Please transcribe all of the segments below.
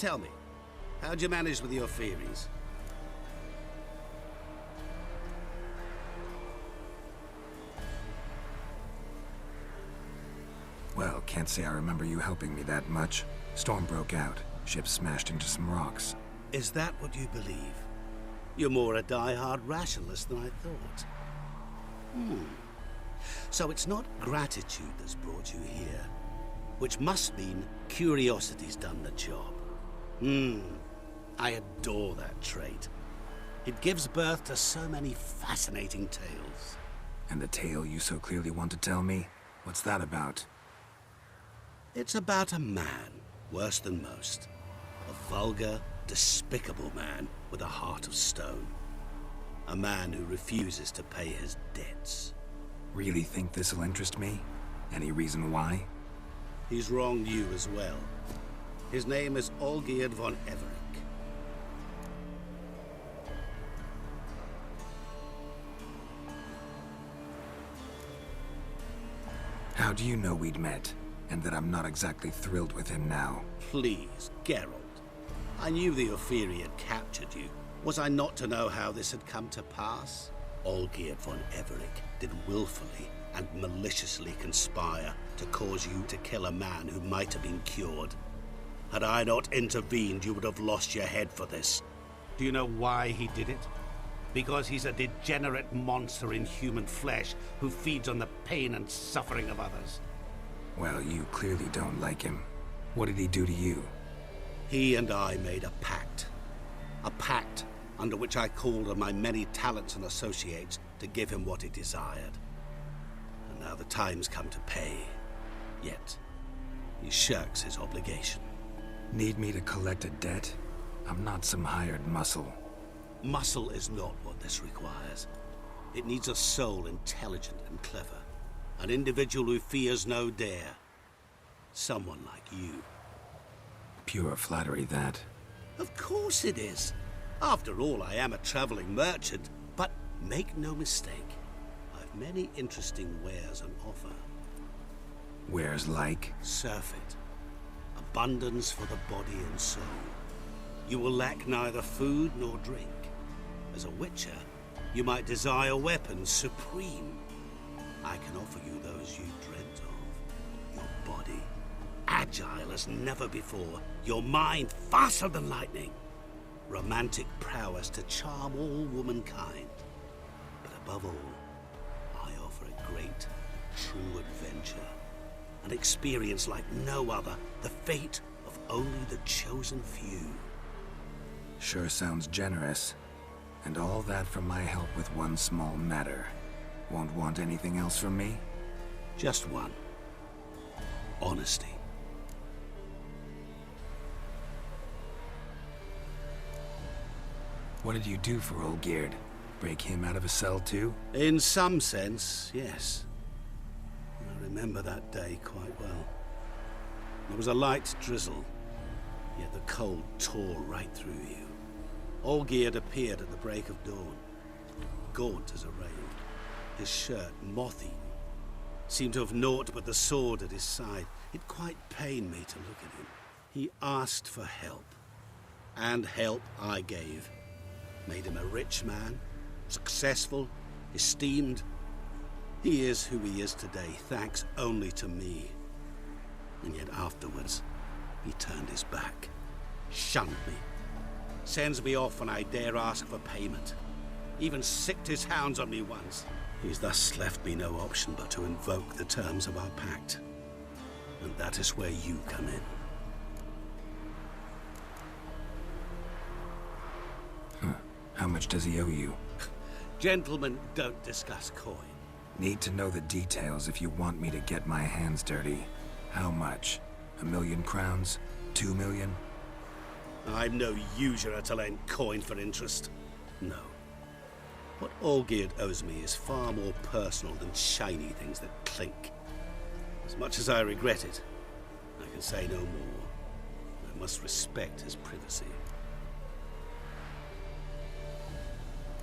Tell me, how'd you manage with your theories? Well, can't say I remember you helping me that much. Storm broke out. Ship smashed into some rocks. Is that what you believe? You're more a die-hard rationalist than I thought. So it's not gratitude that's brought you here, which must mean curiosity's done the job. I adore that trait. It gives birth to so many fascinating tales. And the tale you so clearly want to tell me? What's that about? It's about a man, worse than most. A vulgar, despicable man with a heart of stone. A man who refuses to pay his debts. Really think this'll interest me? Any reason why? He's wronged you as well. His name is Olgierd von Everec. How do you know we'd met? And that I'm not exactly thrilled with him now? Please, Geralt. I knew the Ophiri had captured you. Was I not to know how this had come to pass? Olgierd von Everec did willfully and maliciously conspire to cause you to kill a man who might have been cured. Had I not intervened, you would have lost your head for this. Do you know why he did it? Because he's a degenerate monster in human flesh who feeds on the pain and suffering of others. Well, you clearly don't like him. What did he do to you? He and I made a pact. A pact under which I called on my many talents and associates to give him what he desired. And now the time's come to pay. Yet, he shirks his obligation. Need me to collect a debt? I'm not some hired muscle. Muscle is not what this requires. It needs a soul intelligent and clever. An individual who fears no dare. Someone like you. Pure flattery, that. Of course it is. After all, I am a traveling merchant. But make no mistake, I've many interesting wares on offer. Wares like? Surfeit. Abundance for the body and soul. You will lack neither food nor drink. As a witcher, you might desire weapons supreme. I can offer you those you dreamt of. Your body, agile as never before. Your mind, faster than lightning. Romantic prowess to charm all womankind. But above all, I offer a great, true adventure. An experience like no other. The fate of only the chosen few. Sure sounds generous. And all that for my help with one small matter. Won't want anything else from me? Just one. Honesty. What did you do for Olgierd? Break him out of a cell too? In some sense, yes. I remember that day quite well. There was a light drizzle, yet the cold tore right through you. Olgierd appeared at the break of dawn, gaunt as a raven, his shirt moth-eaten. Seemed to have naught but the sword at his side. It quite pained me to look at him. He asked for help, and help I gave. Made him a rich man, successful, esteemed. He is who he is today, thanks only to me. And yet afterwards, he turned his back, shunned me. Sends me off when I dare ask for payment. Even sicked his hounds on me once. He's thus left me no option but to invoke the terms of our pact. And that is where you come in. How much does he owe you? Gentlemen don't discuss coin. Need to know the details if you want me to get my hands dirty. How much? 1,000,000 crowns? 2 million? I'm no usurer to lend coin for interest. No. What Olgierd owes me is far more personal than shiny things that clink. As much as I regret it, I can say no more. I must respect his privacy.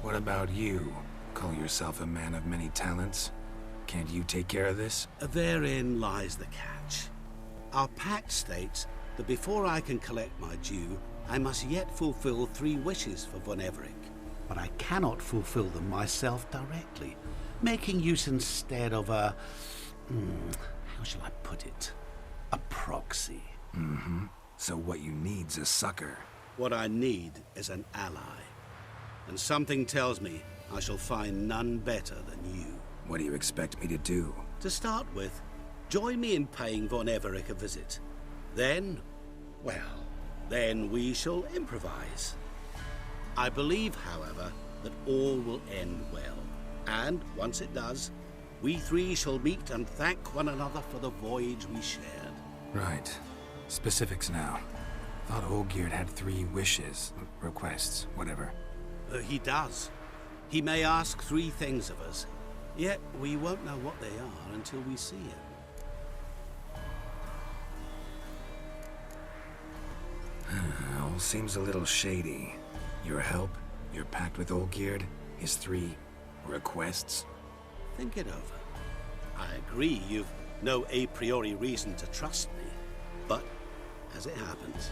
What about you? Call yourself a man of many talents? Can't you take care of this? Therein lies the catch. Our pact states that before I can collect my due, I must yet fulfill 3 wishes for Von Everec. But I cannot fulfill them myself directly, making use instead of a... how shall I put it? A proxy. So what you need's a sucker. What I need is an ally. And something tells me I shall find none better than you. What do you expect me to do? To start with, join me in paying Von Everec a visit. Then, well, then we shall improvise. I believe, however, that all will end well. And once it does, we 3 shall meet and thank one another for the voyage we shared. Right. Specifics now. Thought Olgierd had 3 wishes, requests, whatever. He does. He may ask 3 things of us, yet we won't know what they are until we see him. All seems a little shady. Your help, your pact with Olgierd, his 3 requests. Think it over. I agree you've no a priori reason to trust me, but as it happens,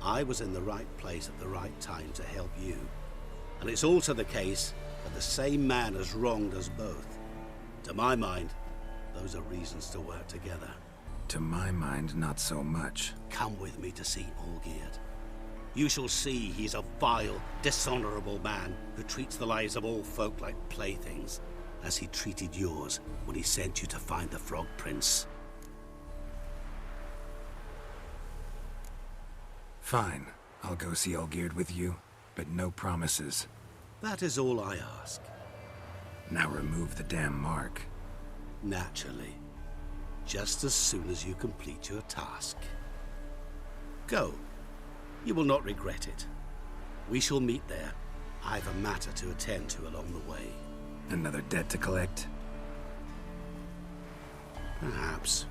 I was in the right place at the right time to help you. And it's also the case that the same man has wronged us both. To my mind, those are reasons to work together. To my mind, not so much. Come with me to see Olgierd. You shall see he's a vile, dishonorable man who treats the lives of all folk like playthings, as he treated yours when he sent you to find the Frog Prince. Fine. I'll go see Olgierd with you, but no promises. That is all I ask. Now remove the damn mark. Naturally. Just as soon as you complete your task. Go. You will not regret it. We shall meet there. I've a matter to attend to along the way. Another debt to collect? Perhaps.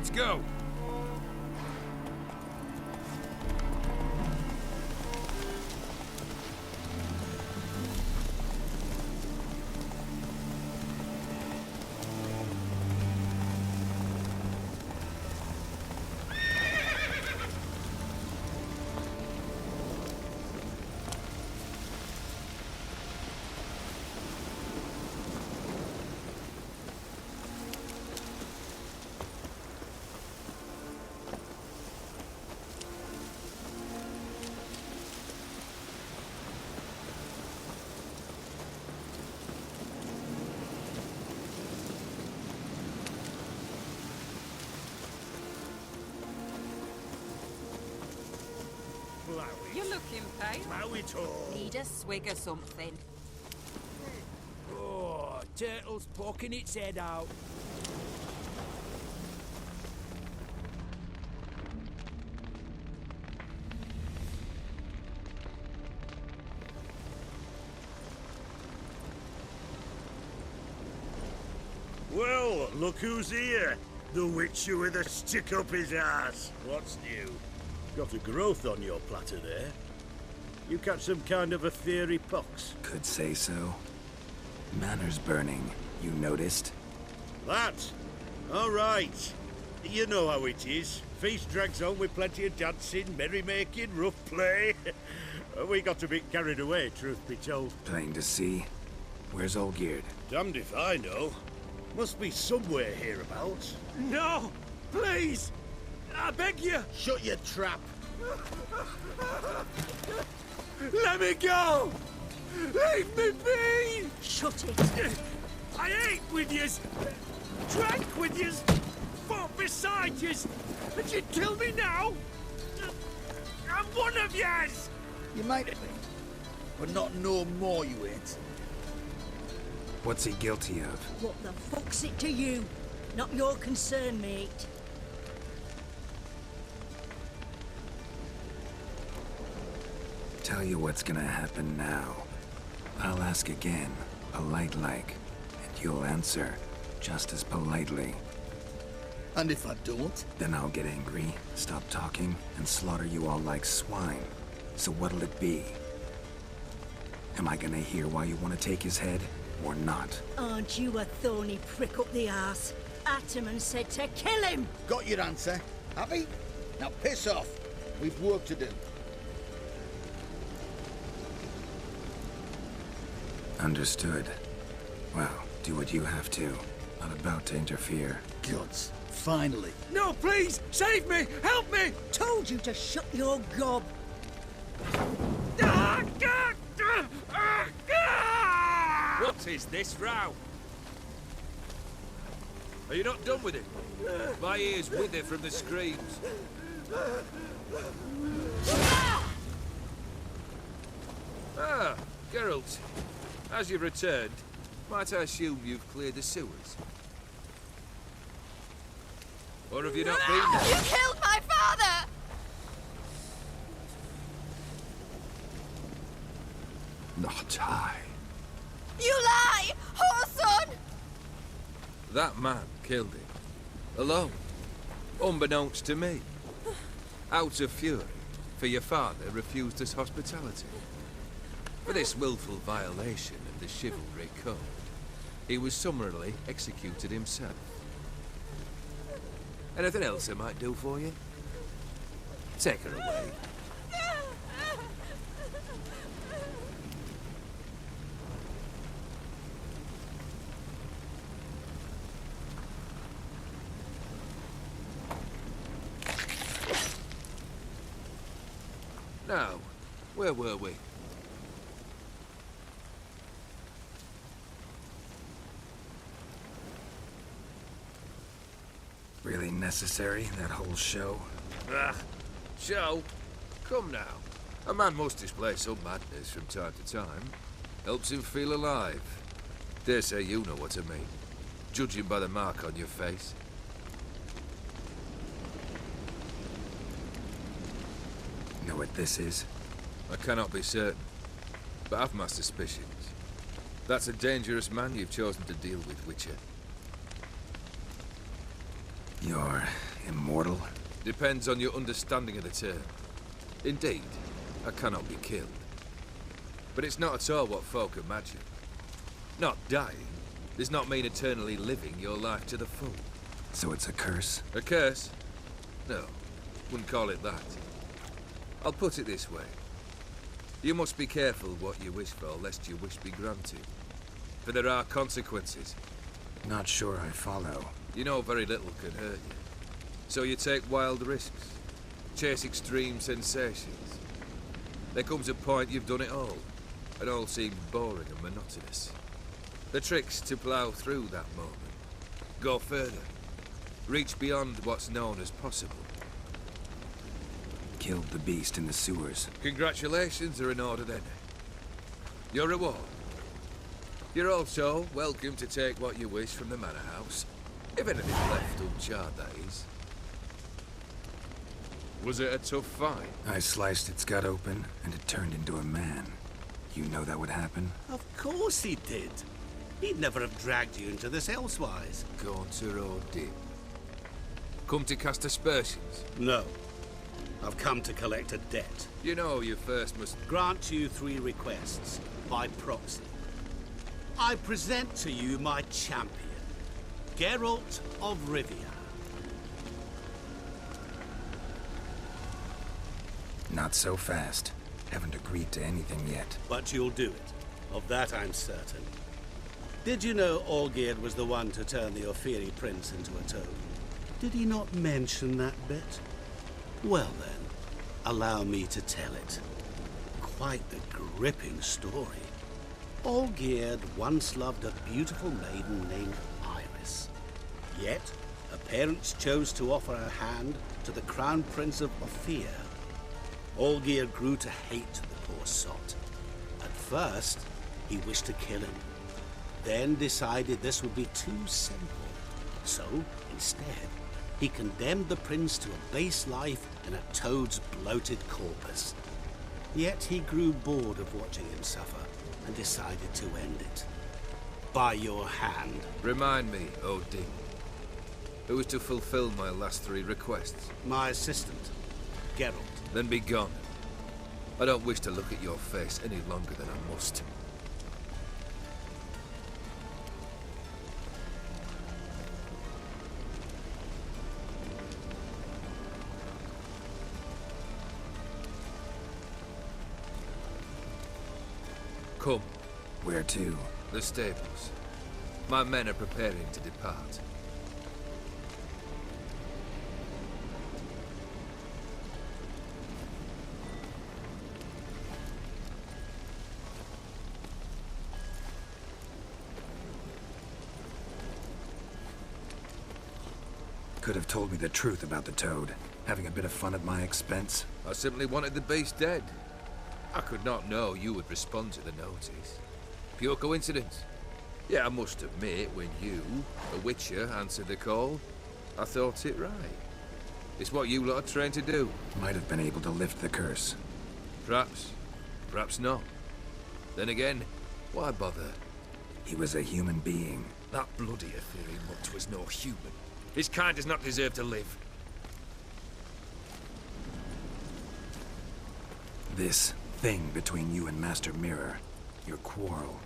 Let's go! You're looking pale. Plow it all. Need a swig or something. Oh, turtle's poking its head out. Well, look who's here. The Witcher with a stick up his ass. What's new? Got a growth on your platter there. You catch some kind of a fiery pox? Could say so. Manor's burning. You noticed? That? All right. You know how it is. Feast drags on with plenty of dancing, merrymaking, rough play. We got a bit carried away, truth be told. Plain to see. Where's Olgierd? Damned if I know. Must be somewhere hereabouts. No! Please! I beg you! Shut your trap! Let me go! Leave me be! Shut it! I ate with yous! Drank with yous! Fought beside yous! And you kill me now? I'm one of yous! You might have been, but not no more you ain't. What's he guilty of? What the fuck's it to you? Not your concern, mate. Tell you what's gonna happen now. I'll ask again, polite-like, and you'll answer just as politely. And if I don't? Then I'll get angry, stop talking, and slaughter you all like swine. So what'll it be? Am I gonna hear why you want to take his head, or not? Aren't you a thorny prick up the arse? Ataman said to kill him! Got your answer. Happy? Now piss off. We've work to do. Understood. Well, do what you have to. Not about to interfere. Gods. Finally. No, please! Save me! Help me! Told you to shut your gob! What is this row? Are you not done with it? My ears wither from the screams. Ah, Geralt. As you've returned, might I assume you've cleared the sewers? Or have you not been there? You killed my father! Not I. You lie! Whoreson! That man killed him. Alone. Unbeknownst to me. Out of fury, for your father refused us hospitality. For this willful violation of the chivalry code, he was summarily executed himself. Anything else I might do for you? Take her away. Now, where were we? Really necessary, that whole show? Ah, show? Come now. A man must display some madness from time to time. Helps him feel alive. Dare say you know what I mean. Judging by the mark on your face. Know what this is? I cannot be certain, but I've my suspicions. That's a dangerous man you've chosen to deal with, Witcher. You're immortal? Depends on your understanding of the term. Indeed, I cannot be killed. But it's not at all what folk imagine. Not dying does not mean eternally living your life to the full. So it's a curse? A curse? No, wouldn't call it that. I'll put it this way. You must be careful what you wish for, lest your wish be granted. For there are consequences. Not sure I follow. You know very little can hurt you. So you take wild risks. Chase extreme sensations. There comes a point you've done it all. And all seems boring and monotonous. The trick's to plough through that moment. Go further. Reach beyond what's known as possible. Killed the beast in the sewers. Congratulations are in order then. Your reward. You're also welcome to take what you wish from the manor house. If anything's left uncharred, that is. Was it a tough fight? I sliced its gut open, and it turned into a man. You know that would happen? Of course he did. He'd never have dragged you into this elsewise. Gaunter or Dim. Come to cast aspersions. No. I've come to collect a debt. You know you first must... Grant you 3 requests, by proxy. I present to you my champion, Geralt of Rivia. Not so fast. Haven't agreed to anything yet. But you'll do it. Of that I'm certain. Did you know Olgierd was the one to turn the Ophiri prince into a toad? Did he not mention that bit? Well then, allow me to tell it. Quite the gripping story. Olgierd once loved a beautiful maiden named Iris. Yet, her parents chose to offer her hand to the Crown Prince of Ophir. Olgierd grew to hate the poor sot. At first, he wished to kill him. Then decided this would be too simple. So, instead, he condemned the prince to a base life in a toad's bloated corpus. Yet he grew bored of watching him suffer and decided to end it. By your hand. Remind me, Odin. Who is to fulfill my last 3 requests? My assistant, Geralt. Then be gone. I don't wish to look at your face any longer than I must. Come. Where to? The stables. My men are preparing to depart. Could have told me the truth about the toad. Having a bit of fun at my expense. I simply wanted the beast dead. I could not know you would respond to the notice. Pure coincidence. Yeah, I must admit, when you, a Witcher, answered the call, I thought it right. It's what you lot are trained to do. Might have been able to lift the curse. Perhaps. Perhaps not. Then again, why bother? He was a human being. That bloody Ophiri mutt was no human. His kind does not deserve to live. This thing between you and Master Mirror, your quarrel,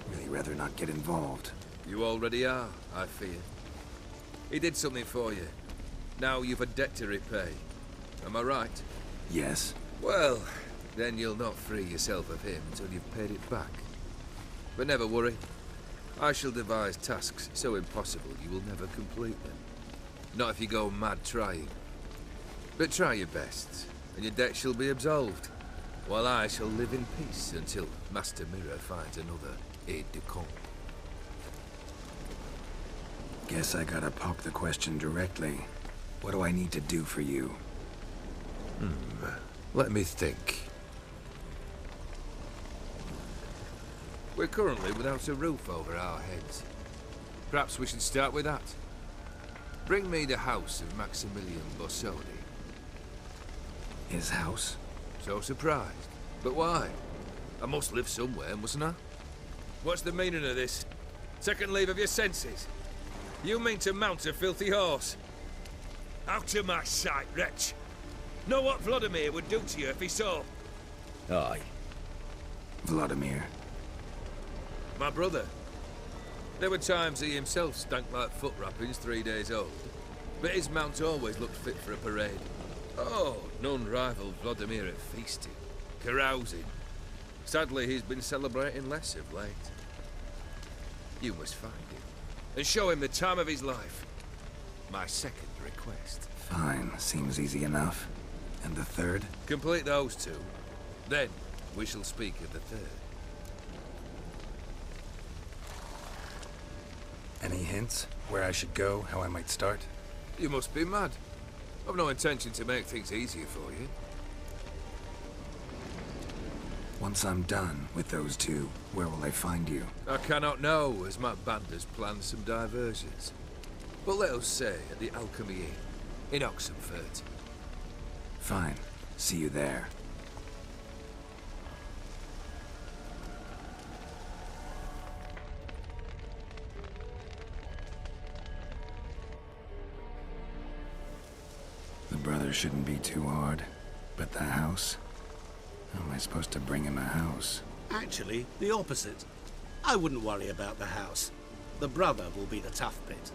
really rather not get involved. You already are, I fear. He did something for you. Now you've a debt to repay. Am I right? Yes. Well, then you'll not free yourself of him until you've paid it back. But never worry. I shall devise tasks so impossible you will never complete them. Not if you go mad trying. But try your best, and your debt shall be absolved, while I shall live in peace until Master Mirror finds another aide-de-camp. Guess I gotta pop the question directly. What do I need to do for you? Let me think. We're currently without a roof over our heads. Perhaps we should start with that. Bring me the house of Maximilian Borsodi. His house? So surprised. But why? I must live somewhere, mustn't I? What's the meaning of this? Second leave of your senses? You mean to mount a filthy horse? Out of my sight, wretch. Know what Vladimir would do to you if he saw? Aye. Vladimir. My brother. There were times he himself stank like foot wrappings 3 days old, but his mount always looked fit for a parade. Oh, none rivaled Vladimir at feasting, carousing. Sadly, he's been celebrating less of late. You must find him, and show him the time of his life. My second request. Fine, seems easy enough. And the third? Complete those two. Then, we shall speak of the third. Any hints? Where I should go? How I might start? You must be mad. I've no intention to make things easier for you. Once I'm done with those two, where will I find you? I cannot know, as my band has planned some diversions. But let us say at the Alchemy Inn, in Oxenfurt. Fine. See you there. The brother shouldn't be too hard. But the house? How am I supposed to bring him a house? Actually, the opposite. I wouldn't worry about the house. The brother will be the tough bit.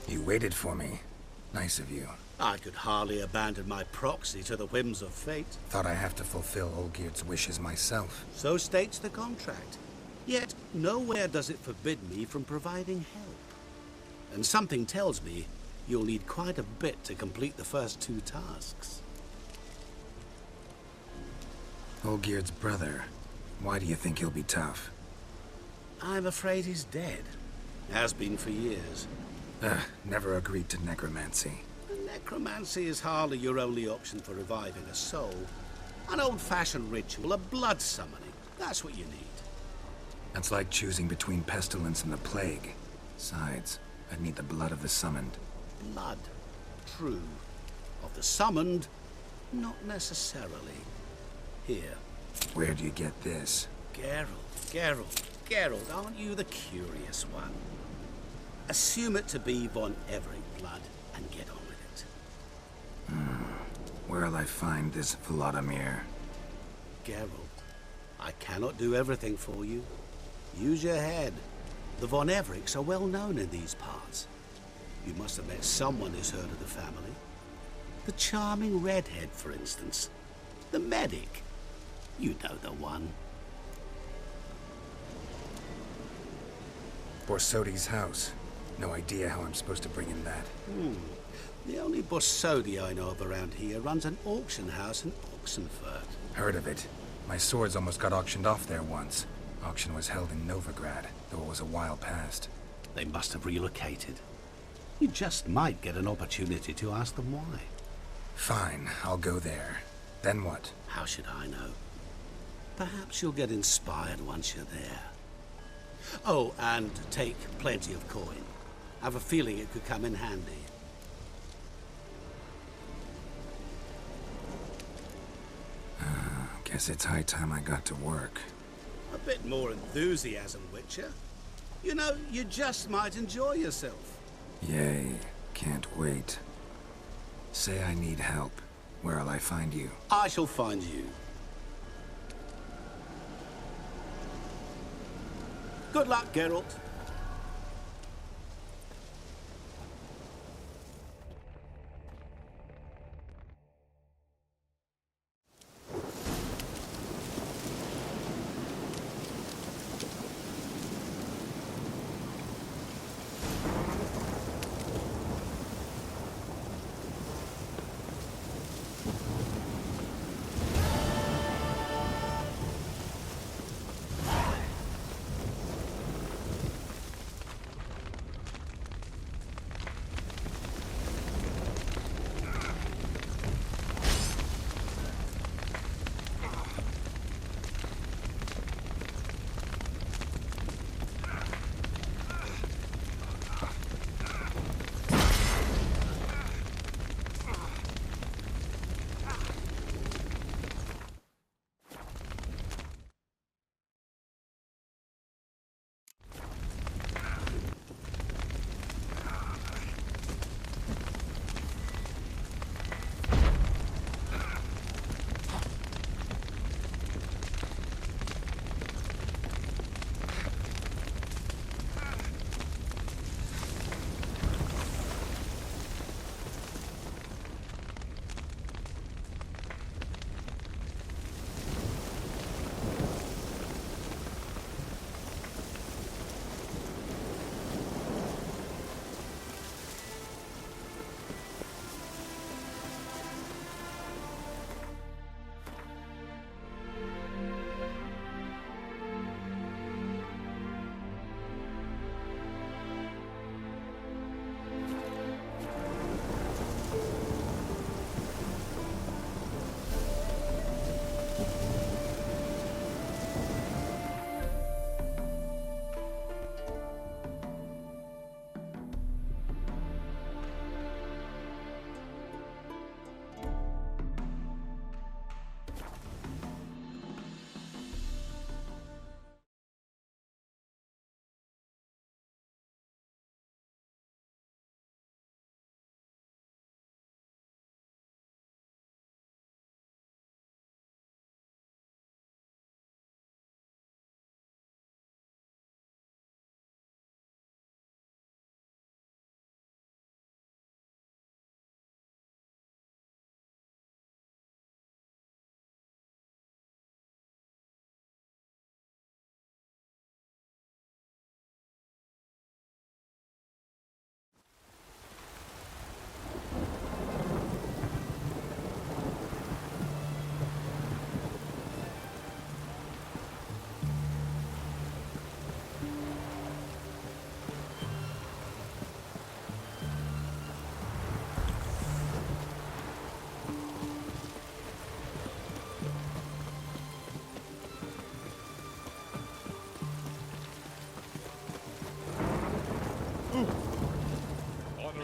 You waited for me. Nice of you. I could hardly abandon my proxy to the whims of fate. Thought I have to fulfill Olgierd's wishes myself. So states the contract. Yet, nowhere does it forbid me from providing help. And something tells me you'll need quite a bit to complete the first two tasks. Olgierd's brother. Why do you think he'll be tough? I'm afraid he's dead. Has been for years. Never agreed to necromancy. Necromancy is hardly your only option for reviving a soul. An old-fashioned ritual, a blood summoning. That's what you need. That's like choosing between pestilence and the plague. Besides, I'd need the blood of the summoned. Blood. True. Of the summoned, not necessarily. Here. Where do you get this? Geralt, aren't you the curious one? Assume it to be von Everett blood and get on with it. Where'll I find this Vladimir? Geralt, I cannot do everything for you. Use your head. The von Evericks are well known in these parts. You must have met someone who's heard of the family. The charming redhead, for instance. The medic. You know the one. Borsodi's house. No idea how I'm supposed to bring in that. The only Borsodi I know of around here runs an auction house in Oxenfurt. Heard of it. My swords almost got auctioned off there once. Auction was held in Novigrad, though it was a while past. They must have relocated. You just might get an opportunity to ask them why. Fine, I'll go there. Then what? How should I know? Perhaps you'll get inspired once you're there. Oh, and take plenty of coin. I have a feeling it could come in handy. Guess it's high time I got to work. A bit more enthusiasm, Witcher. You know, you just might enjoy yourself. Yay, can't wait. Say I need help. Where'll I find you? I shall find you. Good luck, Geralt.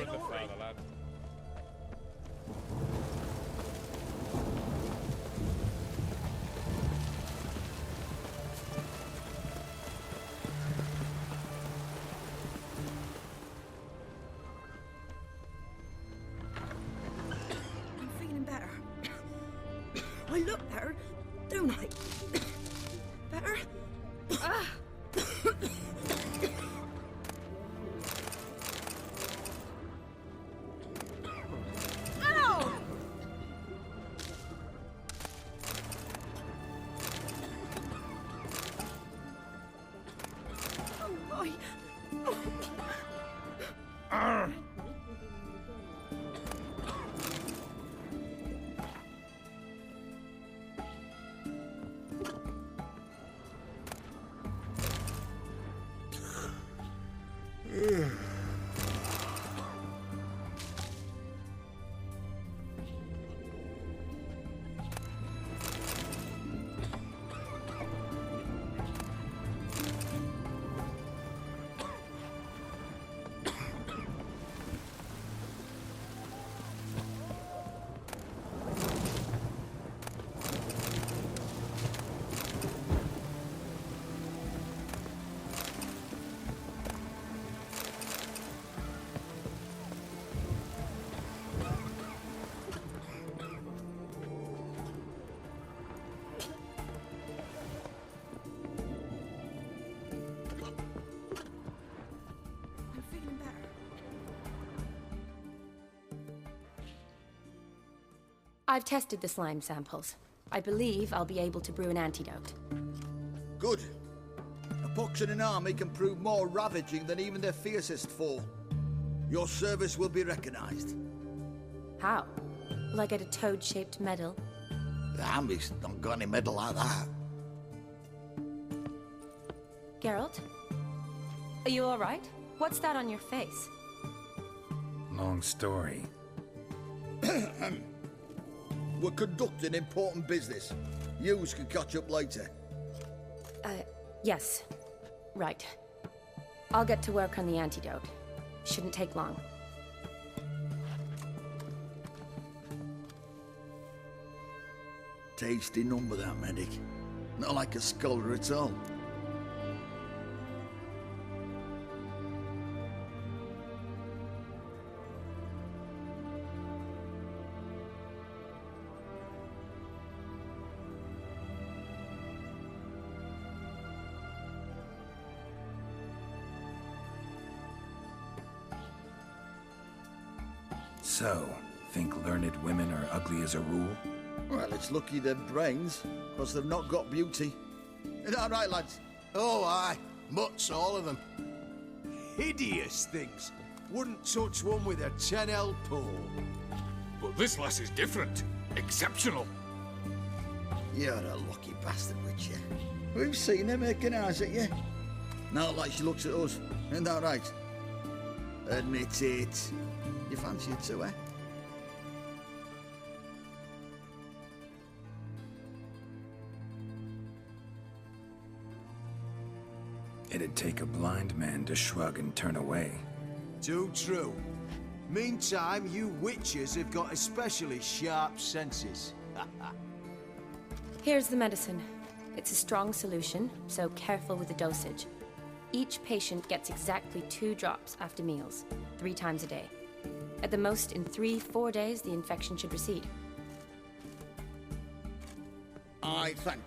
in a hurry. lad. I'm feeling better. I look better, don't I? Better? Ow! Oh my! I'm feeling better. I've tested the slime samples. I believe I'll be able to brew an antidote. Good. A pox in an army can prove more ravaging than even their fiercest foe. Your service will be recognized. How? Will I get a toad-shaped medal? The army's not got any medal like that. Geralt? Are you alright? What's that on your face? Long story. We're conducting important business. Yous can catch up later. Yes. Right. I'll get to work on the antidote. Shouldn't take long. Tasty number, that medic. Not like a scholar at all. So, think learned women are ugly as a rule? Well, it's lucky they've brains, because they've not got beauty. Is that right, lads? Oh, aye. Mutts, all of them. Hideous things. Wouldn't touch one with a 10L pole. But this lass is different. Exceptional. You're a lucky bastard, Witcher. We've seen her making eyes at you. Not like she looks at us. Isn't that right? Admit it. You fancy it too, eh? It'd take a blind man to shrug and turn away. Too true. Meantime, you witches have got especially sharp senses. Here's the medicine. It's a strong solution, so careful with the dosage. Each patient gets exactly 2 drops after meals, 3 times a day. At the most, in 3-4 days, the infection should recede. I thank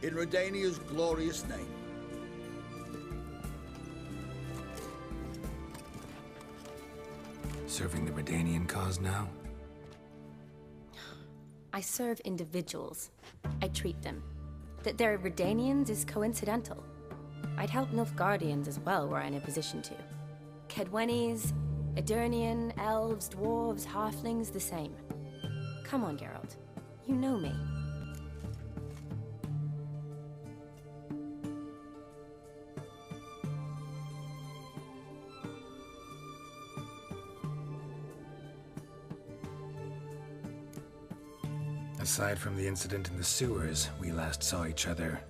you. In Redania's glorious name. Serving the Redanian cause now? I serve individuals. I treat them. That they're Redanians is coincidental. I'd help Nilfgaardians as well were I in a position to. Kedwenis, Edirnian, elves, dwarves, halflings, the same. Come on, Geralt. You know me. Aside from the incident in the sewers, we last saw each other...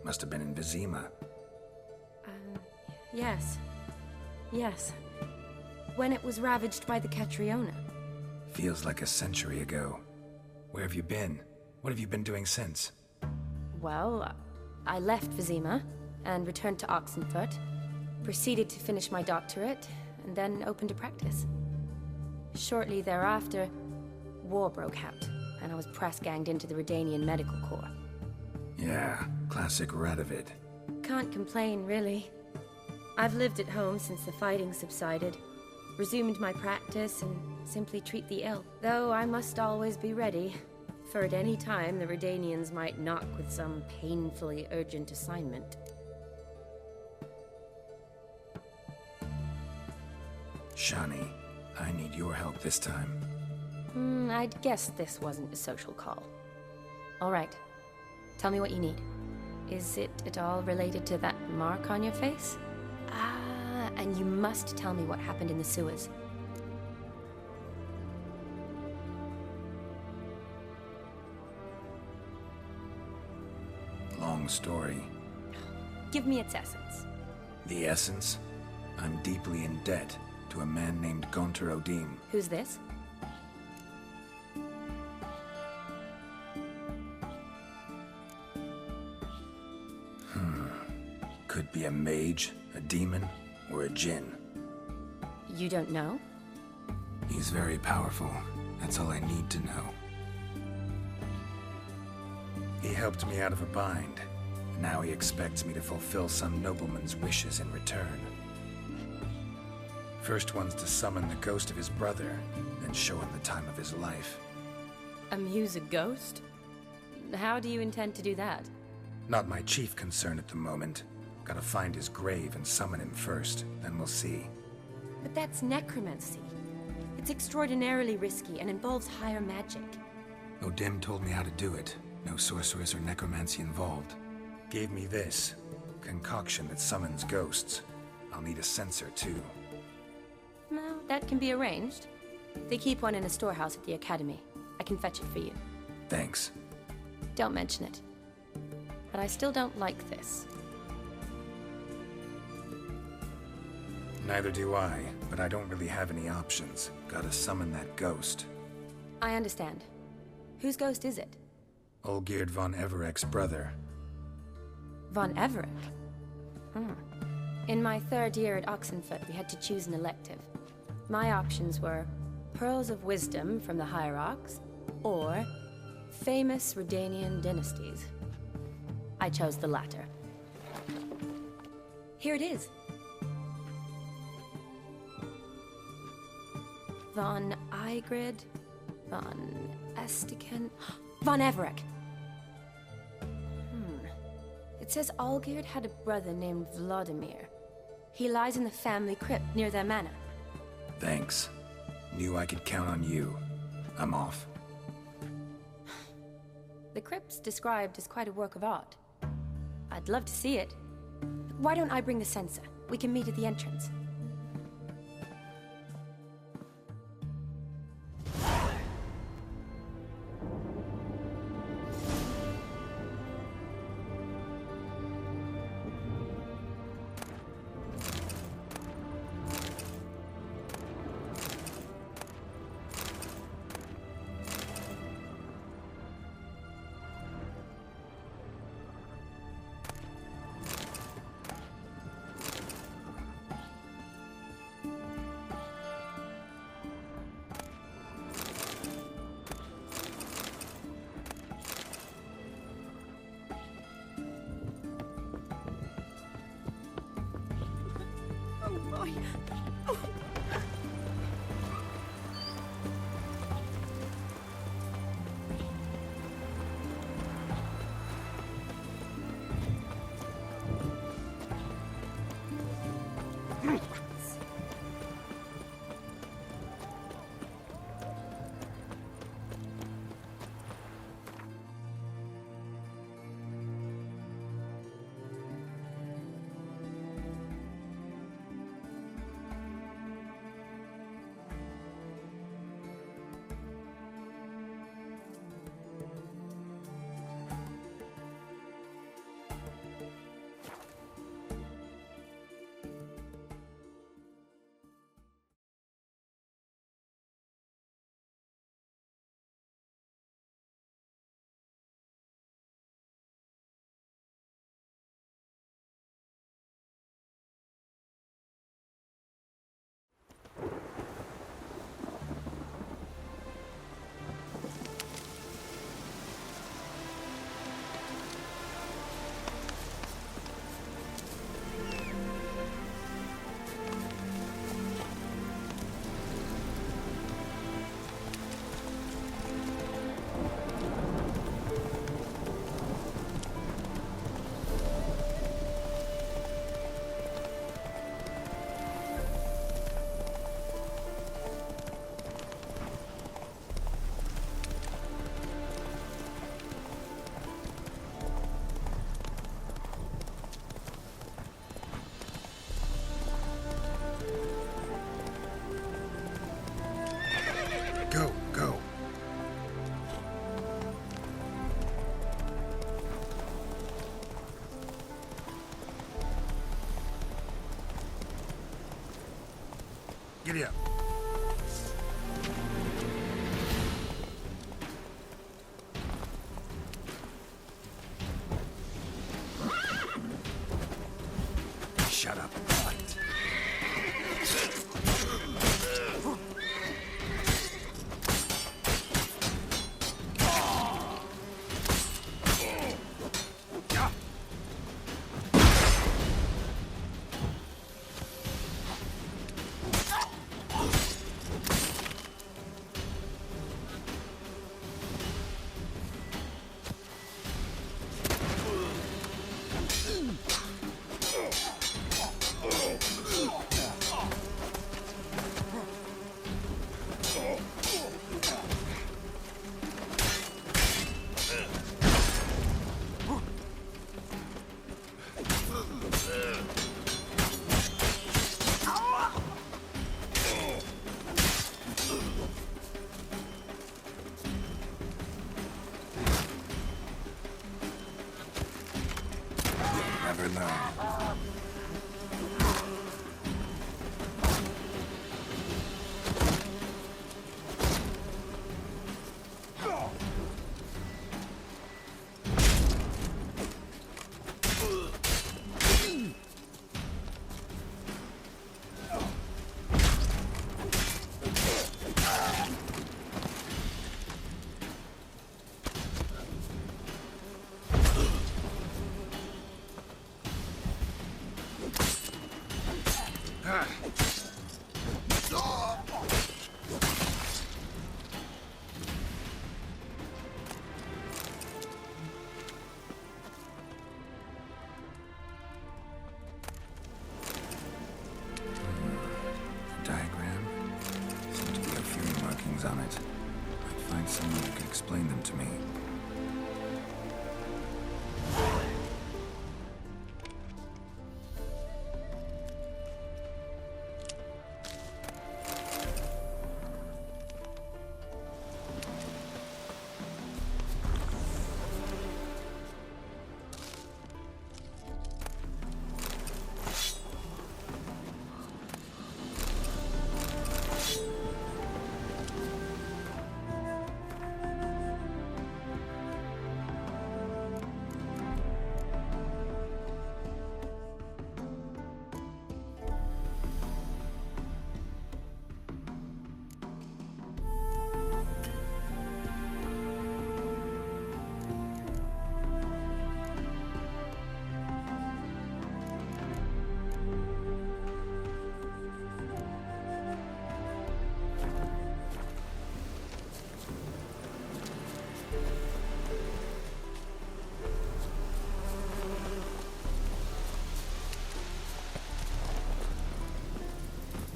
must have been in Vizima. Yes. Yes. when it was ravaged by the Catriona. Feels like a century ago. Where have you been? What have you been doing since? Well, I left Vizima and returned to Oxenfurt, proceeded to finish my doctorate, and then opened a practice. Shortly thereafter, war broke out, and I was press-ganged into the Redanian Medical Corps. Yeah, classic Radovid. Can't complain, really. I've lived at home since the fighting subsided, resumed my practice, and simply treat the ill. Though I must always be ready, for at any time the Redanians might knock with some painfully urgent assignment. Shani, I need your help this time. I'd guess this wasn't a social call. All right. Tell me what you need. Is it at all related to that mark on your face? Ah, and you must tell me what happened in the sewers. Long story. Give me its essence. The essence? I'm deeply in debt to a man named Gonter Odim. Who's this? Could be a mage, a demon, or a djinn. You don't know? He's very powerful. That's all I need to know. He helped me out of a bind. Now he expects me to fulfill some nobleman's wishes in return. First one's to summon the ghost of his brother, then show him the time of his life. Amuse a ghost? How do you intend to do that? Not my chief concern at the moment. Gotta find his grave and summon him first, then we'll see. But that's necromancy. It's extraordinarily risky and involves higher magic. Odim told me how to do it. No sorceress or necromancy involved. Gave me this concoction that summons ghosts. I'll need a censer too. Well, that can be arranged. They keep one in a storehouse at the academy. I can fetch it for you. Thanks. Don't mention it. But I still don't like this. Neither do I, but I don't really have any options. Gotta summon that ghost. I understand. Whose ghost is it? Olgierd von Everek's brother. Von Everek? In my third year at Oxenfurt, we had to choose an elective. My options were Pearls of Wisdom from the Hierarchs, or Famous Redanian Dynasties. I chose the latter. Here it is. Von Igrid, Von Estiken, Von Everek. It says Olgierd had a brother named Vladimir. He lies in the family crypt near their manor. Thanks. Knew I could count on you. I'm off. The crypt's described as quite a work of art. I'd love to see it. Why don't I bring the censer? We can meet at the entrance. Giddy up. Shut up. Never learn. Diagram. Seems to be a few markings on it. I'd find someone who could explain them to me.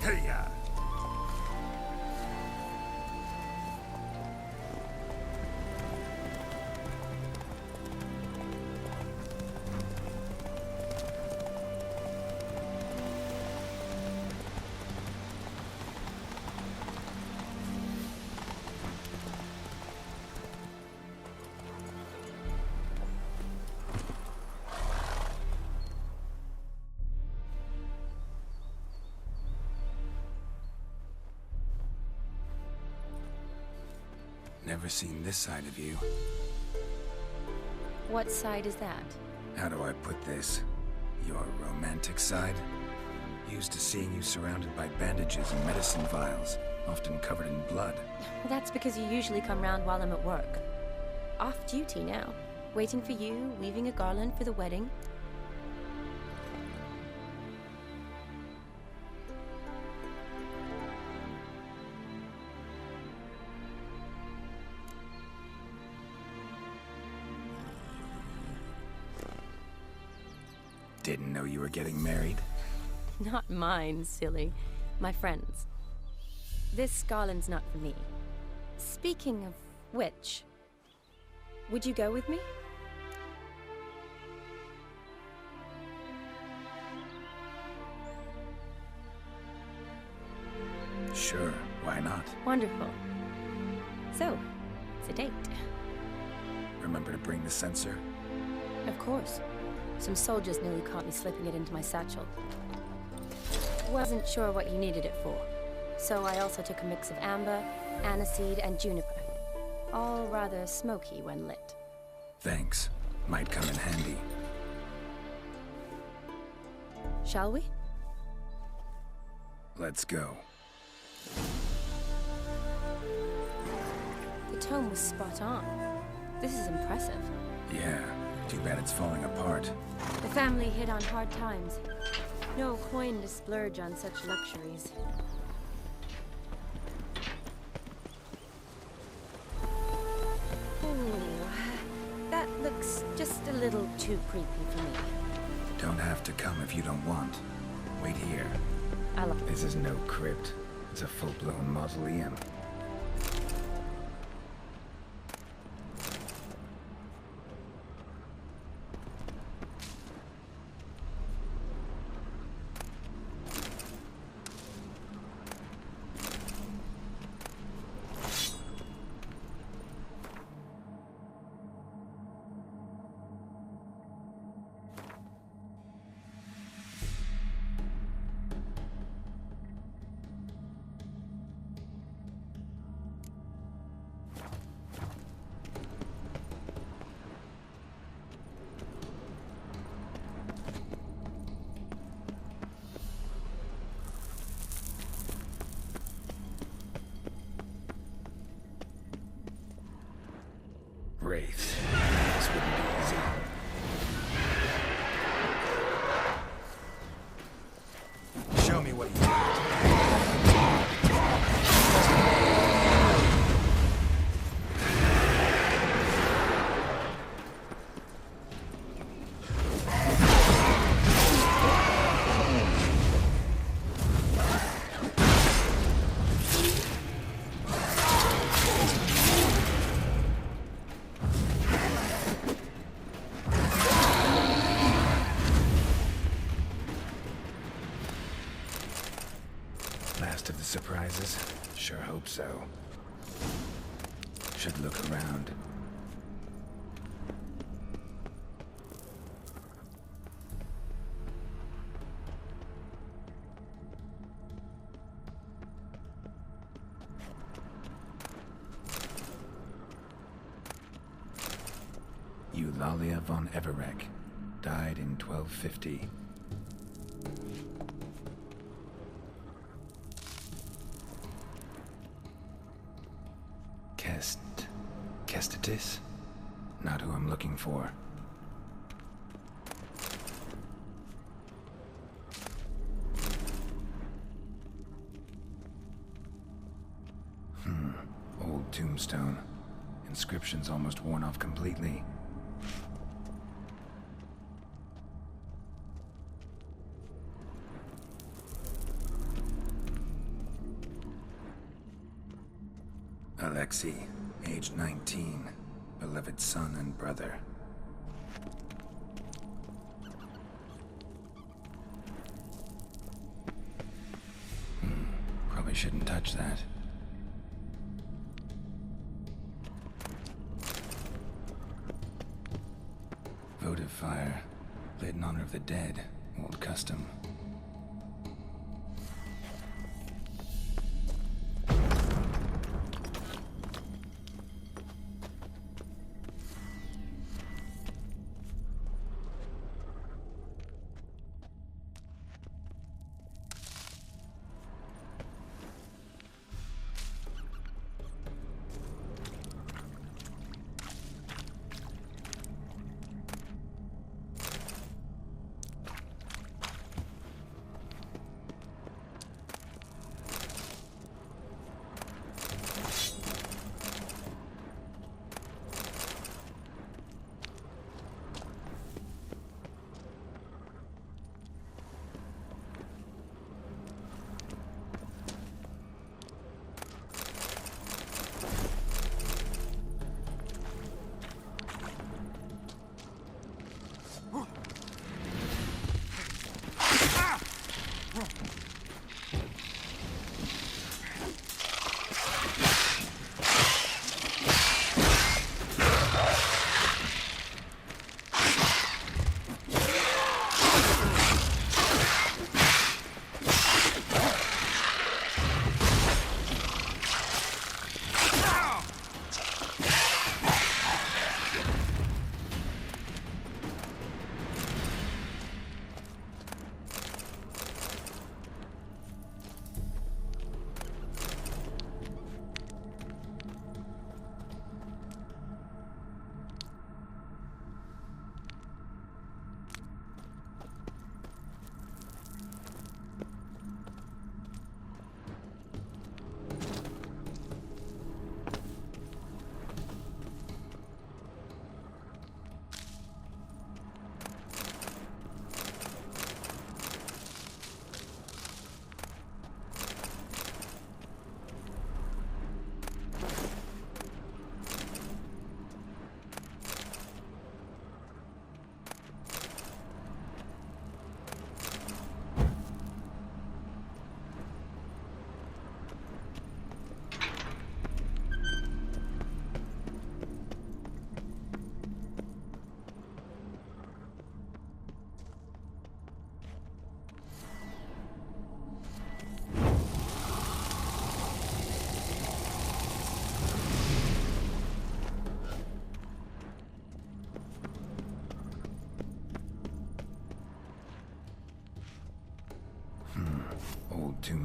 Hey-ya! Never seen this side of you. What side is that? How do I put this? Your romantic side? Used to seeing you surrounded by bandages and medicine vials, often covered in blood. Well, that's because you usually come round while I'm at work. Off duty now. Waiting for you, weaving a garland for the wedding. Didn't know you were getting married. Not mine, silly. My friends. This garland's not for me. Speaking of which, would you go with me? Sure, why not? Wonderful. So, it's a date. Remember to bring the sensor? Of course. Some soldiers nearly caught me slipping it into my satchel. Wasn't sure what you needed it for. So I also took a mix of amber, aniseed, and juniper. All rather smoky when lit. Thanks. Might come in handy. Shall we? Let's go. The tome was spot on. This is impressive. Yeah, too bad it's falling apart. The family hit on hard times. No coin to splurge on such luxuries. Ooh, that looks just a little too creepy for me. Don't have to come if you don't want. Wait here. This is no crypt. It's a full-blown mausoleum. Wraith. This wouldn't be easy. Show me what you got. Last of the surprises? Sure hope so. Should look around. Eulalia von Everec. Died in 1250. Kestitis? Not who I'm looking for. Old tombstone. Inscription's almost worn off completely. Alexei, age 19, beloved son and brother. Probably shouldn't touch that. Votive fire, lit in honor of the dead, old custom.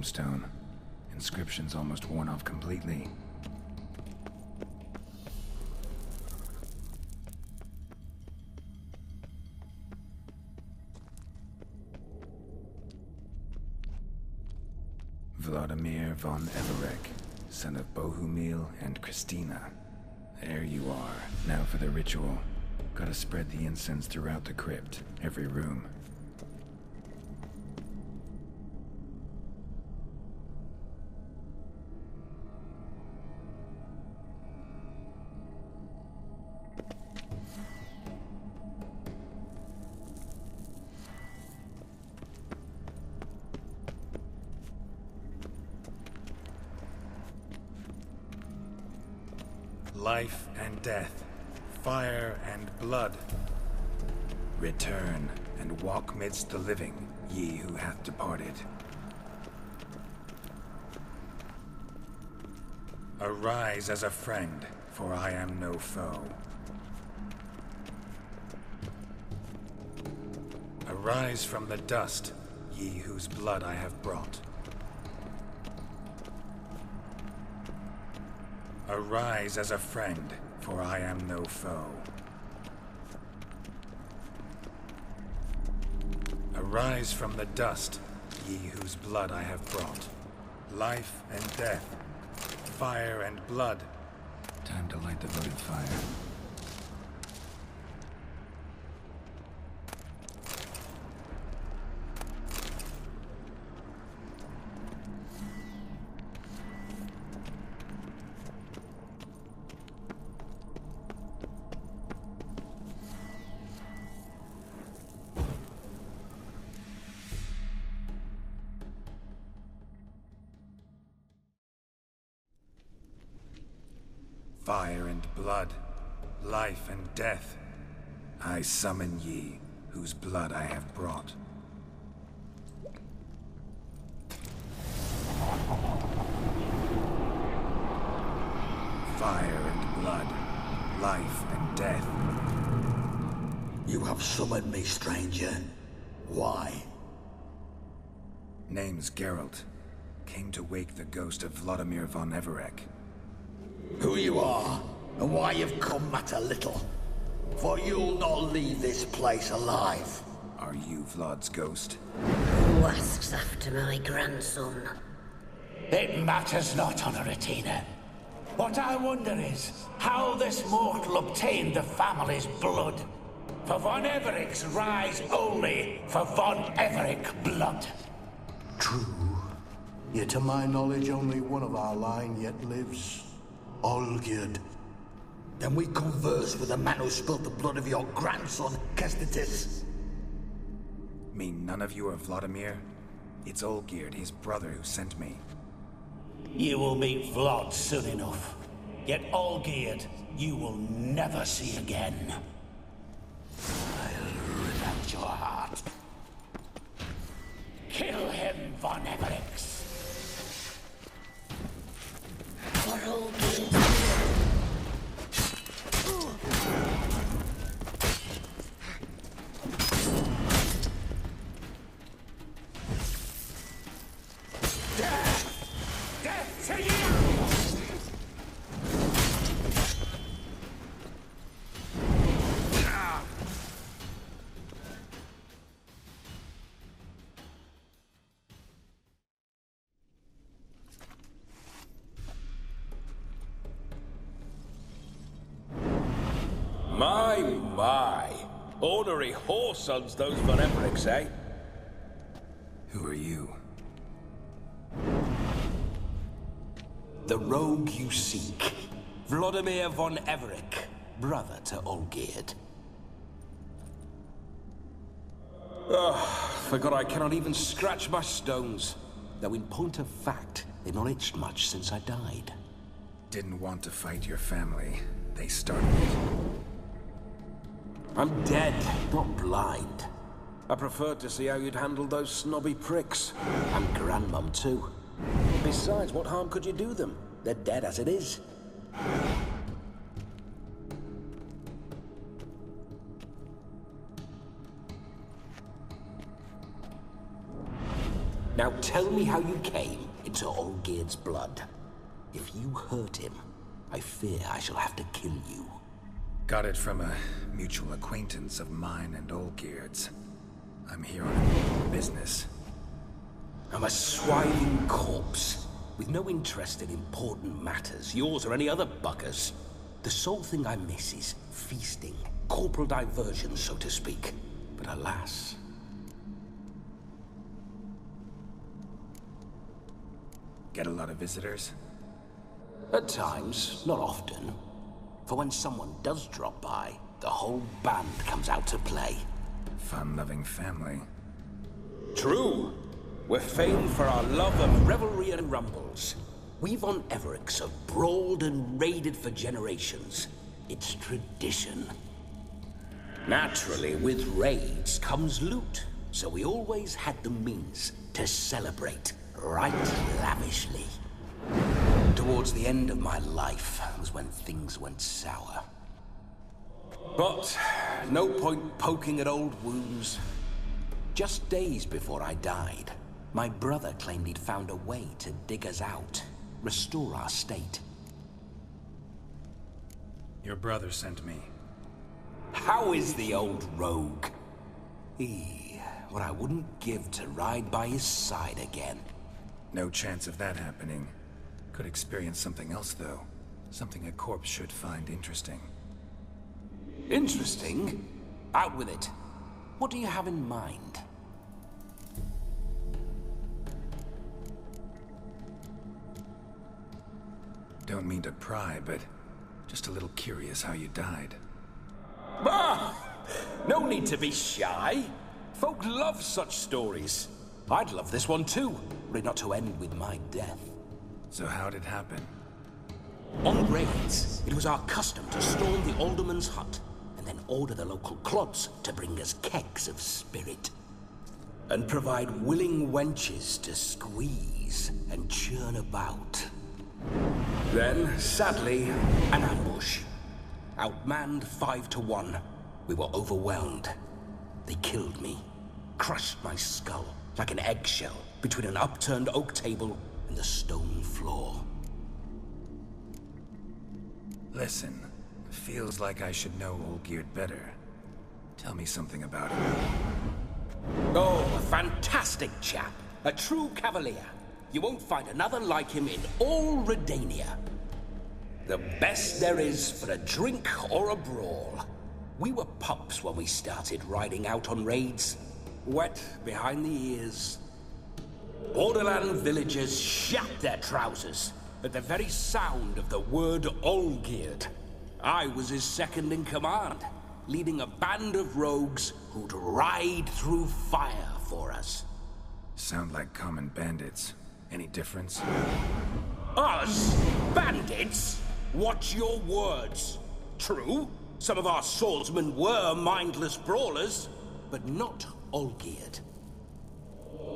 tombstone. Inscription's almost worn off completely. Vladimir von Everec, son of Bohumil and Christina. There you are. Now for the ritual. Gotta spread the incense throughout the crypt, every room. Life and death, fire and blood. Return and walk midst the living, ye who hath departed. Arise as a friend, for I am no foe. Arise from the dust, ye whose blood I have brought. Arise as a friend, for I am no foe. Arise from the dust, ye whose blood I have brought. Life and death, fire and blood. Time to light the votive fire. Fire and blood, life and death. I summon ye, whose blood I have brought. Fire and blood, life and death. You have summoned me, stranger. Why? Name's Geralt. Came to wake the ghost of Vladimir von Everec. Who you are, and why you've come matter little. For you'll not leave this place alive. Are you Vlad's ghost? Who asks after my grandson? It matters not, Honoratina. What I wonder is how this mortal obtained the family's blood. For von Everec's rise only for von Everec blood. True. Yet to my knowledge, only one of our line yet lives. Olgierd. Then we converse with the man who spilled the blood of your grandson, Kestitis. Mean none of you are Vladimir? It's Olgierd, his brother, who sent me. You will meet Vlad soon enough. Yet Olgierd, you will never see again. I'll rip out your heart. Kill him, von Everec. For Olgierd. Death to you! My. Ornery whoresons those von Everecs, eh? Who are you? The rogue you seek. Vladimir von Everec, brother to Olgierd. Forgot I cannot even scratch my stones. Though in point of fact, they've not itched much since I died. Didn't want to fight your family. They started it. I'm dead, not blind. I preferred to see how you'd handle those snobby pricks. And Grandmum, too. Besides, what harm could you do them? They're dead as it is. Now tell me how you came into Olgierd's blood. If you hurt him, I fear I shall have to kill you. Got it from a mutual acquaintance of mine and Olgierd's. I'm here on business. I'm a swiving corpse, with no interest in important matters, yours or any other buggers. The sole thing I miss is feasting, corporal diversion, so to speak. But alas... Get a lot of visitors? At times, not often. For when someone does drop by, the whole band comes out to play. Fun-loving family. True. We're famed for our love of revelry and rumbles. We've on Everix have brawled and raided for generations. It's tradition. Naturally, with raids comes loot, so we always had the means to celebrate right lavishly. Towards the end of my life was when things went sour. But no point poking at old wounds. Just days before I died, my brother claimed he'd found a way to dig us out, restore our state. Your brother sent me. How is the old rogue? What I wouldn't give to ride by his side again. No chance of that happening. Could experience something else, though. Something a corpse should find interesting. Interesting? Out with it. What do you have in mind? Don't mean to pry, but just a little curious how you died. Ah! No need to be shy. Folk love such stories. I'd love this one too, were it not to end with my death. So how'd it happen? On raids, it was our custom to storm the alderman's hut, and then order the local clods to bring us kegs of spirit. And provide willing wenches to squeeze and churn about. Then, sadly, an ambush. Outmanned 5 to 1, we were overwhelmed. They killed me, crushed my skull like an eggshell between an upturned oak table and the stone floor. Listen, feels like I should know Olgierd better. Tell me something about him. Oh, a fantastic chap. A true cavalier. You won't find another like him in all Redania. The best there is for a drink or a brawl. We were pups when we started riding out on raids. Wet behind the ears. Borderland villagers shat their trousers at the very sound of the word Olgierd. I was his second in command, leading a band of rogues who'd ride through fire for us. Sound like common bandits. Any difference? Us? Bandits? Watch your words. True, some of our swordsmen were mindless brawlers, but not Olgierd.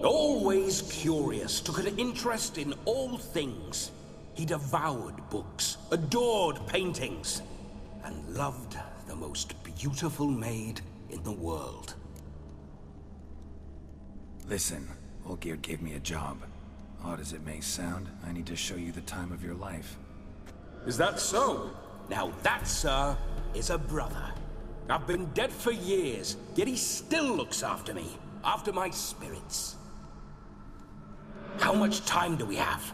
Always curious, took an interest in all things. He devoured books, adored paintings, and loved the most beautiful maid in the world. Listen, Olgierd gave me a job. Odd as it may sound, I need to show you the time of your life. Is that so? Now that, sir, is a brother. I've been dead for years, yet he still looks after me, after my spirits. How much time do we have?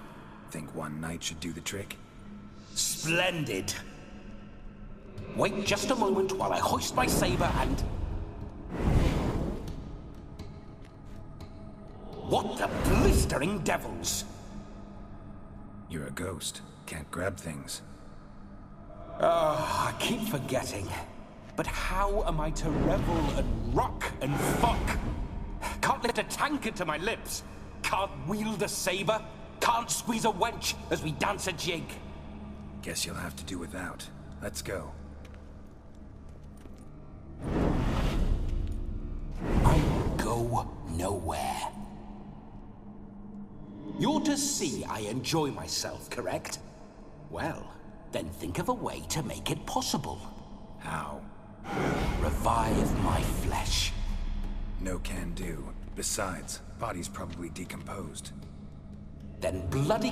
Think one night should do the trick? Splendid. Wait just a moment while I hoist my saber and... What the blistering devils? You're a ghost. Can't grab things. I keep forgetting. But how am I to revel and rock and fuck? Can't lift a tankard to my lips. Can't wield a saber. Can't squeeze a wench as we dance a jig. Guess you'll have to do without. Let's go. I go nowhere. You're to see I enjoy myself, correct? Well, then think of a way to make it possible. How? Revive my flesh. No can do. Besides, Body's probably decomposed. Then bloody